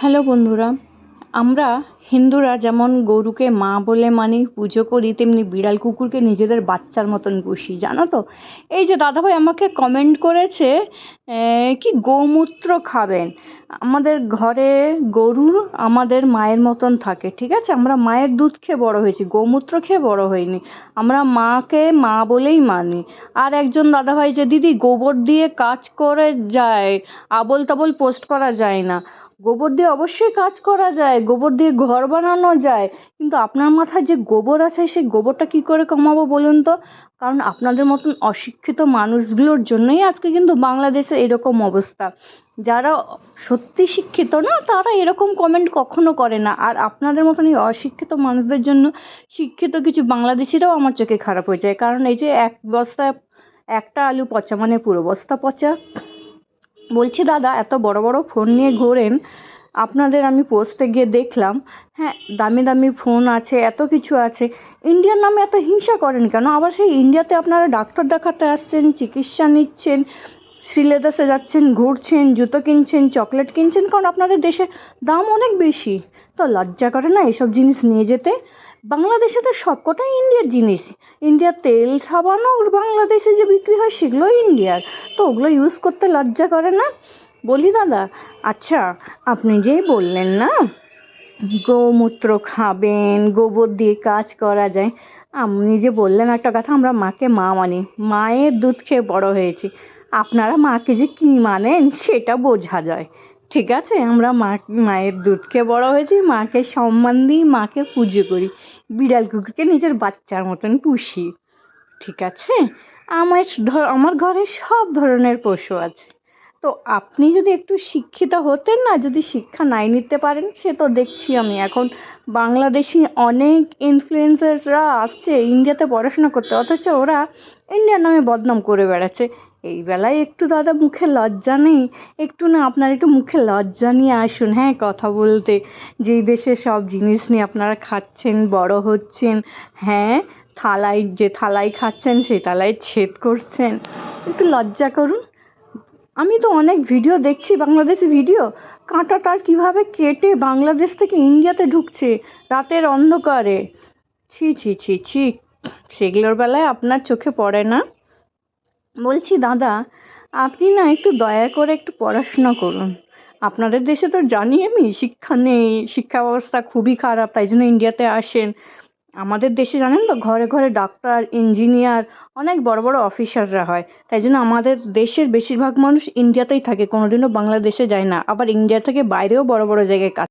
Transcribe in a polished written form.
Hello বন্ধুরা, আমরা হিন্দুরা যেমন গরুকে মা বলে মানি, পুজো করি, তেমনি বিড়াল কুকুরকে নিজেদের বাচ্চার মতন পুষি, জানো তো? এই যে দাদাভাই আমাকে কমেন্ট করেছে কি গোমূত্র খাবেন। আমাদের ঘরে গরু আমাদের মায়ের মতন থাকে, ঠিক আছে? আমরা মায়ের দুধ খেয়ে বড় হয়েছি, গোমূত্র খেয়ে বড় হইনি। আমরা মাকে মা বলেই মানি। আর একজন দাদাভাই যে দিদি গোবর দিয়ে কাজ করে যায়, আবোল তাবোল পোস্ট করা যায় না। গোবর দিয়ে অবশ্যই কাজ করা যায়, গোবর দিয়ে ঘর বানানো যায়, কিন্তু আপনার মাথায় যে গোবর আছে সেই গোবরটা কি করে কমাবো বলুন তো? কারণ আপনাদের মতন অশিক্ষিত মানুষগুলোর জন্যই আজকে কিন্তু বাংলাদেশে এরকম অবস্থা। যারা সত্যি শিক্ষিত না তারা এরকম কমেন্ট কখনো করে না, আর আপনাদের মতন এই অশিক্ষিত মানুষদের জন্য শিক্ষিত কিছু বাংলাদেশিরাও আমার চোখে খারাপ হয়ে যায়। কারণ এই যে এক বস্তা একটা আলু পচা মানে পুরো বস্তা পচা। বলছি দাদা, এত বড় বড় ফোন নিয়ে ঘোরেন, আপনাদের আমি পোস্টে গিয়ে দেখলাম, হ্যাঁ দামি দামি ফোন আছে, এত কিছু আছে, ইন্ডিয়ার নামে এত হিংসা করেন কেন? আবার সেই ইন্ডিয়াতে আপনারা ডাক্তার দেখাতে আসছেন, চিকিৎসা নিচ্ছেন, শ্রীলেদার্সে যাচ্ছেন, ঘুরছেন, জুতো কিনছেন, চকলেট কিনছেন, কারণ আপনাদের দেশের দাম অনেক বেশি। তো লজ্জা করে না এসব জিনিস নিয়ে যেতে? বাংলাদেশে তো সবকটাই ইন্ডিয়ার জিনিস। ইন্ডিয়ার তেল সাবানও বাংলাদেশে যে বিক্রি হয় সেগুলোই ইন্ডিয়ার। তো ওগুলো ইউজ করতে লজ্জা করে না? বলি দাদা, আচ্ছা আপনি যেই বললেন না গোমূত্র খাবেন, গোবর দিয়ে কাজ করা যায়, আপনি যে বললেন একটা কথা, আমরা মাকে মা মানি, মায়ের দুধ খেয়ে বড় হয়েছি। আপনারা মাকে যে কী মানেন সেটা বোঝা যায়, ঠিক আছে? আমরা মায়ের দুধ খেয়ে বড় হয়েছি, মাকে সম্মান দিই, মাকে পুজো করি, বিড়াল কুকুরকে নিজের বাচ্চার মতন পুষি, ঠিক আছে? আমার ঘরে সব ধরনের পশু আছে। তো আপনি যদি একটু শিক্ষিত হতেন না, যদি শিক্ষা নাই নিতে পারেন, সে তো দেখছি আমি এখন বাংলাদেশি অনেক ইনফ্লুয়েন্সাররা আসছে ইন্ডিয়াতে পড়াশোনা করতে, অথচ ওরা ইন্ডিয়ার নামে বদনাম করে বেড়াচ্ছে। এই বেলায় একটু দাদা মুখে লজ্জা নেই? একটু না, আপনার একটু মুখে লজ্জা নিয়ে আসুন, হ্যাঁ, কথা বলতে। যেই দেশে সব জিনিস নিয়ে আপনারা খাচ্ছেন, বড় হচ্ছেন, হ্যাঁ, থালায় খাচ্ছেন সেই থালায় ছেদ করছেন, একটু লজ্জা করুন। আমি তো অনেক ভিডিও দেখছি, বাংলাদেশি ভিডিও, কাঁটা তার কীভাবে কেটে বাংলাদেশ থেকে ইন্ডিয়াতে ঢুকছে রাতের অন্ধকারে। ছি ছি ছি ছি, সেগুলোর বেলায় আপনার চোখে পড়ে না? বলছি দাদা, আপনি না একটু দয়া করে একটু পড়াশোনা করুন। আপনাদের দেশে তো জানি আমি শিক্ষা নেই, শিক্ষা ব্যবস্থা খুবই খারাপ, তাই জন্য ইন্ডিয়াতে আসেন। আমাদের দেশে জানেন তো ঘরে ঘরে ডাক্তার, ইঞ্জিনিয়ার, অনেক বড় বড় অফিসাররা হয়, তাই জন্য আমাদের দেশের বেশিরভাগ মানুষ ইন্ডিয়াতেই থাকে, কোনোদিনও বাংলাদেশে যায় না। আবার ইন্ডিয়া থেকে বাইরেও বড় বড় জায়গায় কাজ